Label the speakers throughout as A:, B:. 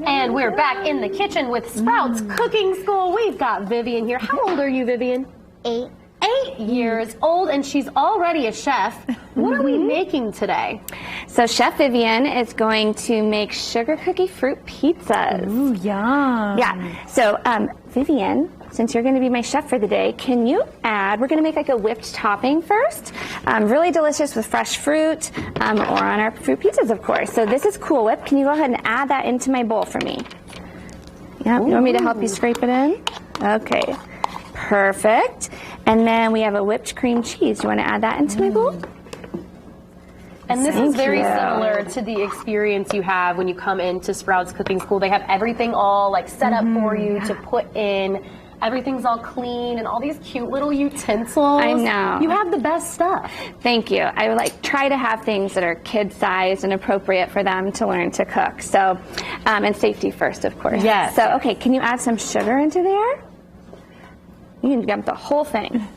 A: And we're back in the kitchen with Sprouts Cooking School. We've got Vivian here. How old are you, Vivian?
B: 8.
A: 8 years old, and she's already a chef. What are we making today?
C: So Chef Vivian is going to make sugar cookie fruit pizzas.
D: Ooh, yum.
C: Yeah. So Vivian, since you're going to be my chef for the day, can you add, we're going to make like a whipped topping first. Really delicious with fresh fruit, or on our fruit pizzas, of course. So this is Cool Whip. Can you go ahead and add that into my bowl for me? Yeah, you want me to help you scrape it in? Okay. Perfect. And then we have a whipped cream cheese. Do you want to add that into my bowl?
A: And this is very
C: you.
A: similar to the experience you have when you come into Sprouts Cooking School. They have everything all like set up for you to put in. Everything's all clean and all these cute little utensils.
C: I know.
A: You have the best stuff.
C: Thank you. I would like try to have things that are kid-sized and appropriate for them to learn to cook. So, and safety first, of course.
A: Yes.
C: So, okay, can you add some sugar into there? You can dump the whole thing.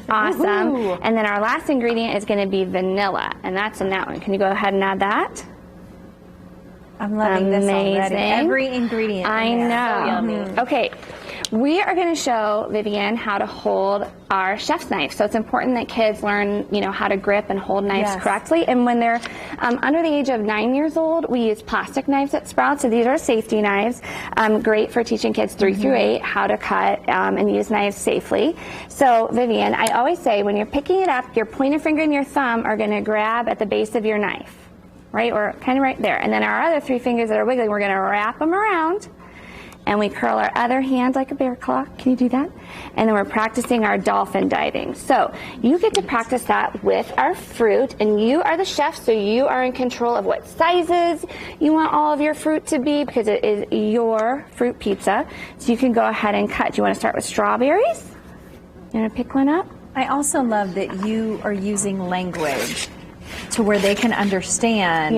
C: Awesome.
A: Ooh.
C: And then our last ingredient is going to be vanilla, and that's in that one. Can you go ahead and add that?
D: I'm loving this already.
C: Amazing.
D: Every ingredient.
C: I know.
A: So yummy.
C: Okay, we are going to show Vivian how to hold our chef's knife. So it's important that kids learn, you know, how to grip and hold knives correctly. And when they're under the age of 9 years old, we use plastic knives at Sprouts. So these are safety knives, great for teaching kids 3 through 8 how to cut and use knives safely. So Vivian, I always say when you're picking it up, your pointer finger and your thumb are going to grab at the base of your knife. Right, or kind of right there. And then our other 3 fingers that are wiggling, we're going to wrap them around, and we curl our other hand like a bear claw. Can you do that? And then we're practicing our dolphin diving. So you get to practice that with our fruit, and you are the chef, so you are in control of what sizes you want all of your fruit to be, because it is your fruit pizza. So you can go ahead and cut. Do you want to start with strawberries? You want to pick one up?
D: I also love that you are using language to where they can understand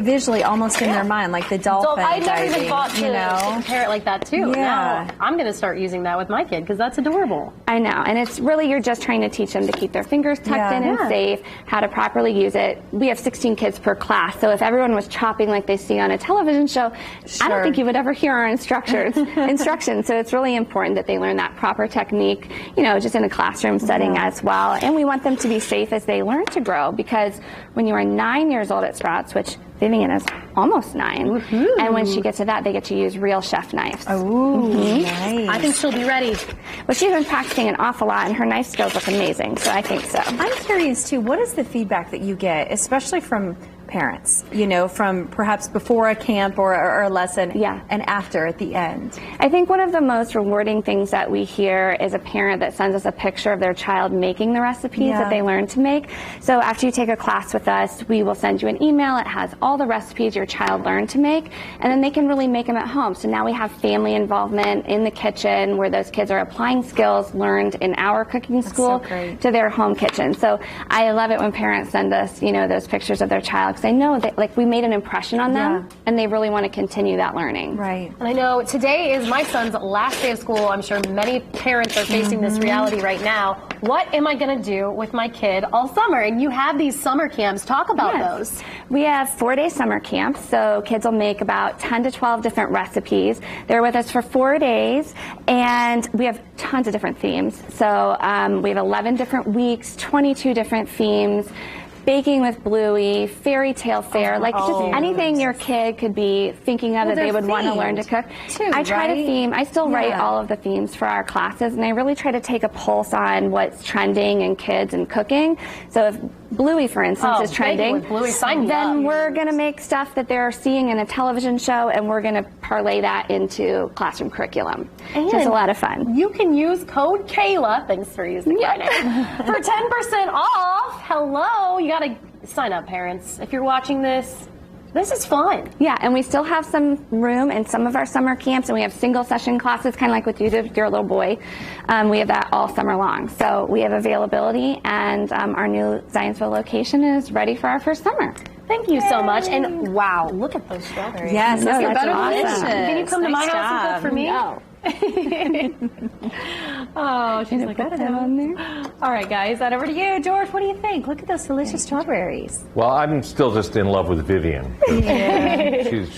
D: visually, almost in their mind, like the dolphin
A: I never
D: diving,
A: even thought to compare it like that too.
D: Yeah.
A: Now I'm going to start using that with my kid because that's adorable.
C: I know, and it's really, you're just trying to teach them to keep their fingers tucked in and safe, how to properly use it. We have 16 kids per class, so if everyone was chopping like they see on a television show, I don't think you would ever hear our instructions. So it's really important that they learn that proper technique, you know, just in a classroom setting as well. And we want them to be safe as they learn to grow, because when you are 9 years old at Sprouts, which Vivian is almost 9, and when she gets to that, they get to use real chef knives.
D: Oh, nice.
A: I think she'll be ready.
C: Well, she's been practicing an awful lot, and her knife skills look amazing, so I think so.
D: I'm curious, too, what is the feedback that you get, especially from parents, you know, from perhaps before a camp or a lesson and after at the end?
C: I think one of the most rewarding things that we hear is a parent that sends us a picture of their child making the recipes that they learned to make. So after you take a class with us, we will send you an email. It has all the recipes your child learned to make, and then they can really make them at home. So now we have family involvement in the kitchen where those kids are applying skills learned in our cooking school to their home kitchen. So I love it when parents send us, you know, those pictures of their child, because I know that like we made an impression on them and they really want to continue that learning.
D: Right.
A: And I know today is my son's last day of school. I'm sure many parents are facing this reality right now. What am I going to do with my kid all summer? And you have these summer camps. Talk about those.
C: We have 4-day summer camps, so kids will make about 10 to 12 different recipes. They're with us for 4 days, and we have tons of different themes. So we have 11 different weeks, 22 different themes. Baking with Bluey, Fairy Tale Fair, like just anything your kid could be thinking of that they would want to learn to cook. I try to theme, I still write all of the themes for our classes, and I really try to take a pulse on what's trending in kids and cooking. So if Bluey, for instance, is trending, then we're going to make stuff that they're seeing in a television show, and we're going to parlay that into classroom curriculum. So it's a lot of fun.
A: You can use code Kayla, thanks for using my name, for 10% off. Hello, you got to sign up, parents. If you're watching this, this is fun.
C: Yeah, and we still have some room in some of our summer camps, and we have single session classes, kind of like what you did with your little boy. We have that all summer long. So we have availability, and our new Zionsville location is ready for our first summer.
A: Thank you so much. And wow, look at those strawberries.
D: Yes,
C: no,
D: that's
C: awesome.
A: Can you come to my house and cook for me?
C: No.
A: Oh, she's like, I don't know.
D: All right, guys, that over to you. George, what do you think? Look at those delicious strawberries.
E: Well, I'm still just in love with Vivian. She's